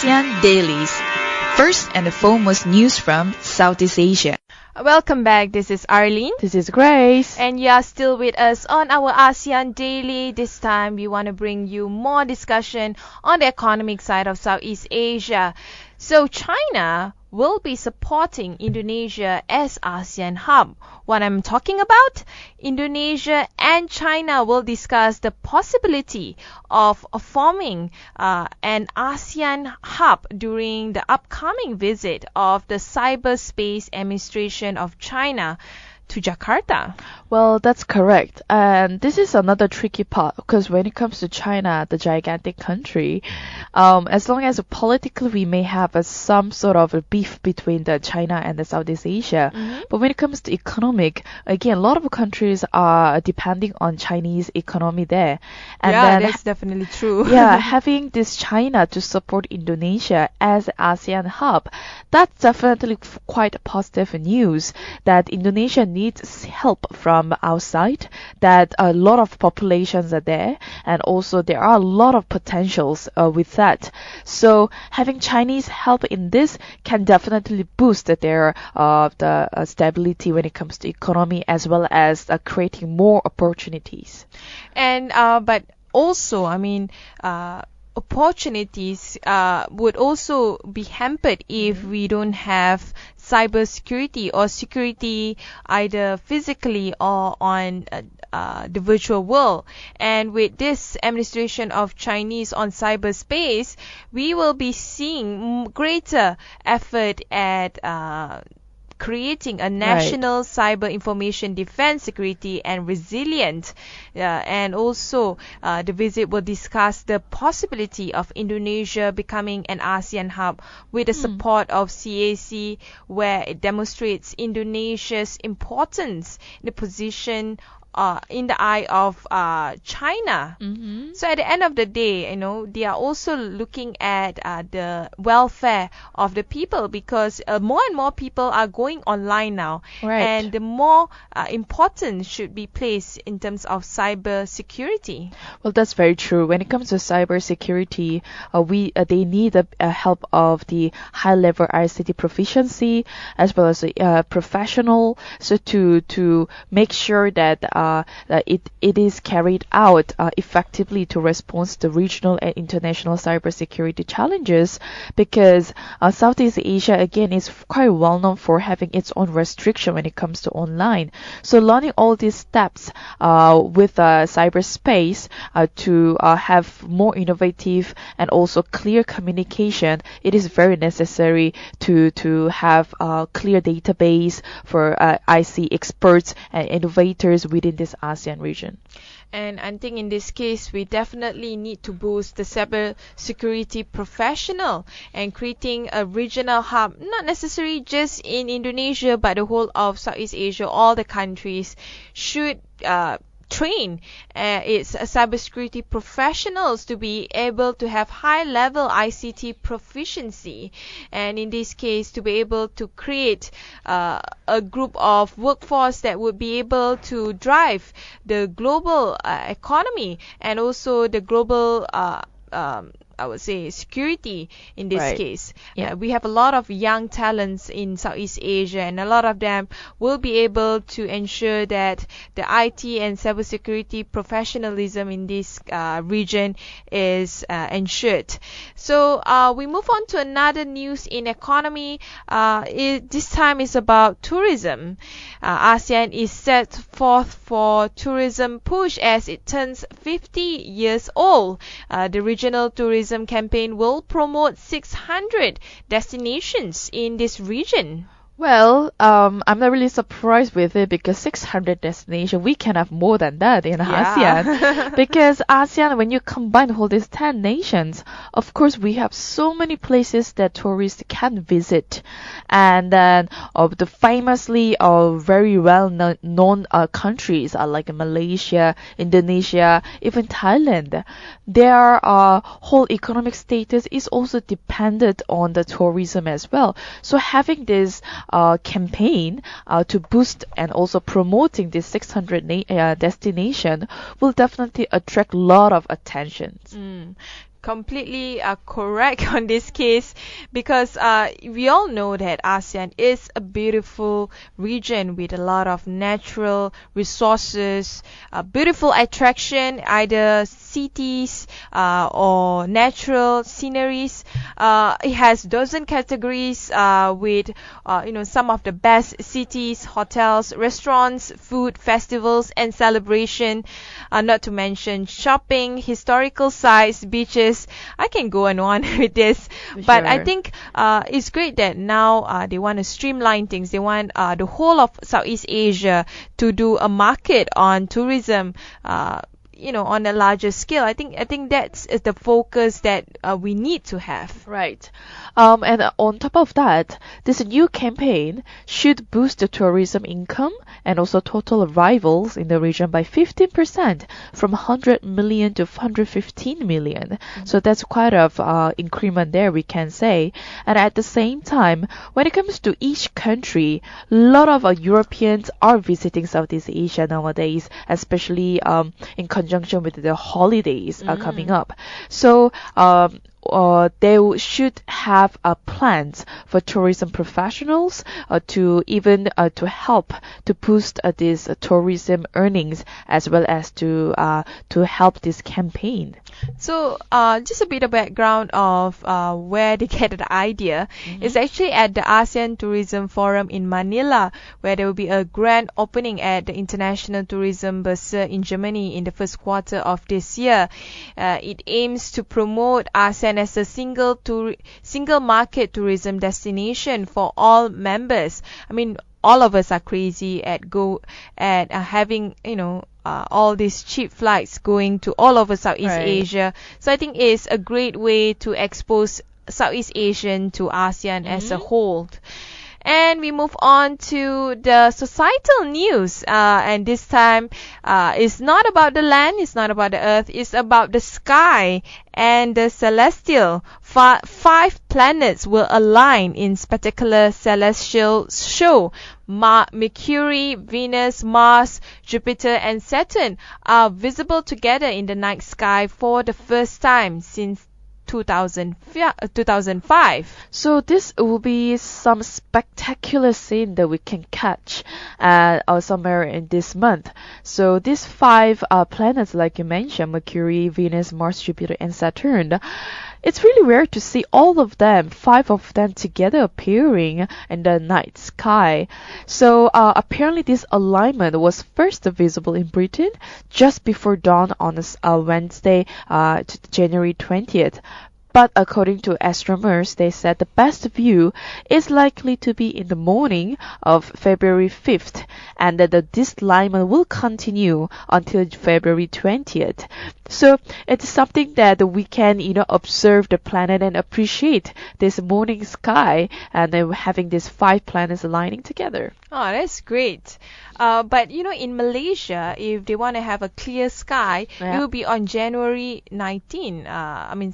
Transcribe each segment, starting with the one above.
ASEAN Dailies. First and foremost news from Southeast Asia. Welcome back. This is Arlene. This is Grace. And you are still with us on our ASEAN Daily. This time we want to bring you more discussion on the economic side of Southeast Asia. So China will be supporting Indonesia as ASEAN hub. What I'm talking about? Indonesia and China will discuss the possibility of forming an ASEAN hub during the upcoming visit of the Cyberspace Administration of China to Jakarta. Well, that's correct. And this is another tricky part because when it comes to China, the gigantic country, as long as politically we may have some sort of a beef between the China and the Southeast Asia, but when it comes to economic, again, a lot of countries are depending on Chinese economy there. And yeah, then, that's definitely true. yeah, having this China to support Indonesia as ASEAN hub, that's definitely quite positive news that Indonesia needs help from outside, that a lot of populations are there, and also there are a lot of potentials with that. So having Chinese help in this can definitely boost their stability when it comes to economy, as well as creating more opportunities. And but also, opportunities would also be hampered if we don't have cybersecurity or security either physically or on the virtual world. And with this administration of Chinese on cyberspace, we will be seeing greater effort at creating a national cyber information defense, security and resilient. And also the visit will discuss the possibility of Indonesia becoming an ASEAN hub with the support of CAC, where it demonstrates Indonesia's importance in the position in the eye of China. So at the end of the day, they are also looking at the welfare of the people, because more and more people are going online now, and the more importance should be placed in terms of cyber security. Well, that's very true. When it comes to cyber security, they need the help of the high-level ICT proficiency as well as professional, so to make sure that it is carried out effectively to respond to regional and international cybersecurity challenges, because Southeast Asia again is quite well known for having its own restriction when it comes to online. So learning all these steps with cyberspace to have more innovative and also clear communication, it is very necessary to have a clear database for IC experts and innovators within this ASEAN region. And I think in this case, we definitely need to boost the cyber security professional, and creating a regional hub, not necessarily just in Indonesia, but the whole of Southeast Asia. All the countries should train its cybersecurity professionals to be able to have high-level ICT proficiency, and in this case to be able to create a group of workforce that would be able to drive the global economy and also the global I would say security in this case. We have a lot of young talents in Southeast Asia, and a lot of them will be able to ensure that the IT and cybersecurity professionalism in this region is ensured. So we move on to another news in economy. This time is about tourism. ASEAN is set forth for tourism push as it turns 50 years old. The regional tourism campaign will promote 600 destinations in this region. Well, I'm not really surprised with it, because 600 destinations, we can have more than that in ASEAN. Because ASEAN, when you combine all these 10 nations, of course, we have so many places that tourists can visit. And then the famously very well-known countries are like Malaysia, Indonesia, even Thailand. Their whole economic status is also dependent on the tourism as well. So having this campaign to boost and also promoting this 600 destination will definitely attract a lot of attention. completely correct on this case, because we all know that ASEAN is a beautiful region with a lot of natural resources, beautiful attraction, either cities or natural sceneries. It has dozen categories with some of the best cities, hotels, restaurants, food, festivals, and celebration. Not to mention shopping, historical sites, beaches. I can go on with this, but I think it's great that now they want to streamline things. They want the whole of Southeast Asia to do a market on tourism. On a larger scale. I think that's the focus that we need to have. Right. And on top of that, this new campaign should boost the tourism income and also total arrivals in the region by 15% from 100 million to 115 million. So that's quite a increment there, we can say. And at the same time, when it comes to each country, a lot of Europeans are visiting Southeast Asia nowadays, especially in conjunction with the holidays coming up. So they should have plans for tourism professionals to help to boost this tourism earnings, as well as to help this campaign. So just a bit of background of where they get the idea. It's actually at the ASEAN Tourism Forum in Manila, where there will be a grand opening at the International Tourism Bazaar in Germany in the first quarter of this year. It aims to promote ASEAN as a single market tourism destination for all members. I mean, all of us are crazy at having all these cheap flights going to all over Southeast Asia. So I think it's a great way to expose Southeast Asian to ASEAN as a whole. And we move on to the societal news. And this time, it's not about the land, it's not about the earth, it's about the sky and the celestial. Five planets will align in spectacular celestial show. Mercury, Venus, Mars, Jupiter, and Saturn are visible together in the night sky for the first time since 2005. So this will be some spectacular scene that we can catch somewhere in this month. So these 5 planets, like you mentioned, Mercury, Venus, Mars, Jupiter, and Saturn, it's really rare to see all of them, 5 of them together appearing in the night sky. So apparently this alignment was first visible in Britain just before dawn on Wednesday, January 20th. But according to astronomers, they said the best view is likely to be in the morning of February 5th, and that this alignment will continue until February 20th. So it's something that we can, observe the planet and appreciate this morning sky, and then having these 5 planets aligning together. Oh, that's great. But in Malaysia, if they want to have a clear sky, it will be on January 19.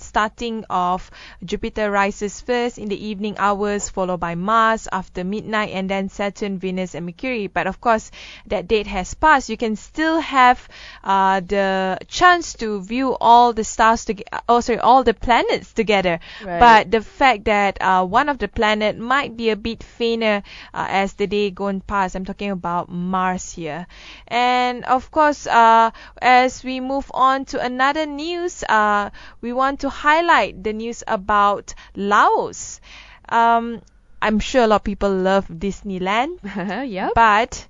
Starting off, Jupiter rises first in the evening hours, followed by Mars after midnight, and then Saturn, Venus, and Mercury. But of course, that date has passed. You can still have the chance to view all the stars all the planets together. Right. But the fact that one of the planet might be a bit fainter as the day goes past. I'm talking about Mars here. And of course, as we move on to another news, we want to highlight the news about Laos. I'm sure a lot of people love Disneyland. Yeah. But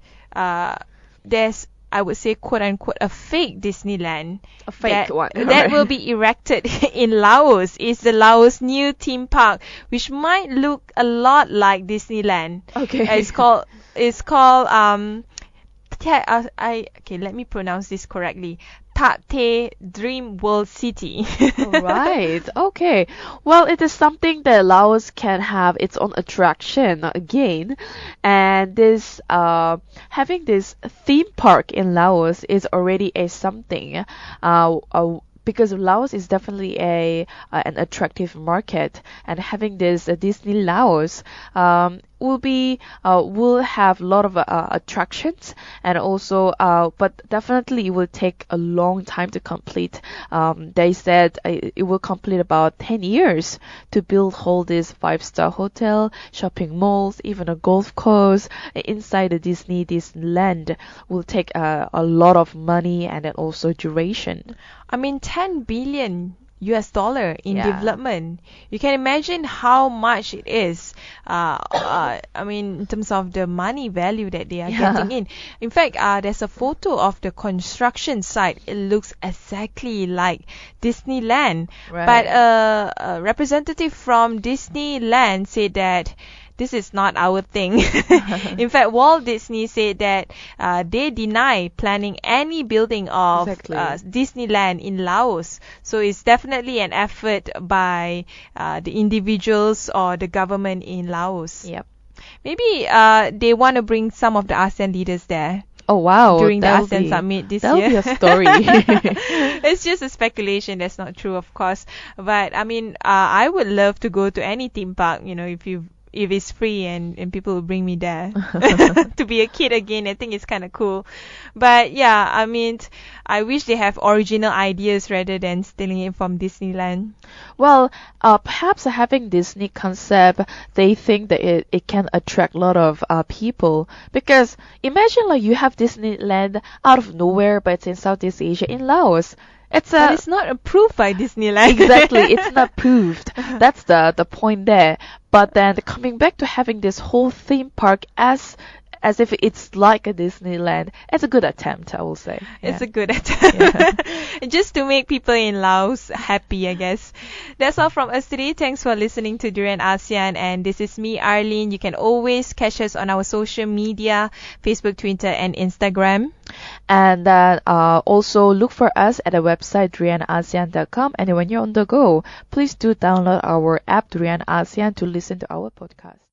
there's, I would say, quote unquote, a fake Disneyland. A fake one. That will be erected in Laos. It's the Laos new theme park, which might look a lot like Disneyland. Okay. It's called let me pronounce this correctly. Tate Dream World City. Right. Okay. Well, it is something that Laos can have its own attraction again, and this having this theme park in Laos is already a something. Because Laos is definitely an attractive market, and having this Disney Laos will have a lot of attractions, and also but definitely it will take a long time to complete. They said it will complete about 10 years to build all this 5-star hotel, shopping malls, even a golf course inside the Disneyland. Will take a lot of money and then also duration. I mean, 10 billion US dollar in Yeah. development. You can imagine how much it is. I mean, in terms of the money value that they are Yeah. getting in. In fact, there's a photo of the construction site. It looks exactly like Disneyland. Right. But a representative from Disneyland said that this is not our thing. In fact, Walt Disney said that they deny planning any building of Exactly. Disneyland in Laos. So it's definitely an effort by the individuals or the government in Laos. Yep. Maybe they want to bring some of the ASEAN leaders there Oh wow. during the that'll ASEAN be- summit this that'll year. be a story. It's just a speculation. That's not true, of course. But I mean, I would love to go to any theme park. You know, if it's free and people will bring me there to be a kid again. I think it's kind of cool. But yeah, I mean, I wish they have original ideas rather than stealing it from Disneyland. Well, perhaps having Disney concept, they think that it can attract a lot of people. Because imagine like you have Disneyland out of nowhere, but it's in Southeast Asia, in Laos. But it's not approved by Disneyland. Exactly, it's not proved. That's the point there. But then coming back to having this whole theme park as if it's like a Disneyland, it's a good attempt, I will say. It's Yeah. a good attempt. Just to make people in Laos happy, I guess. That's all from us today. Thanks for listening to Durian ASEAN. And this is me, Arlene. You can always catch us on our social media, Facebook, Twitter, and Instagram. And then also look for us at the website durianasean.com. And when you're on the go, please do download our app Durian ASEAN to listen to our podcast.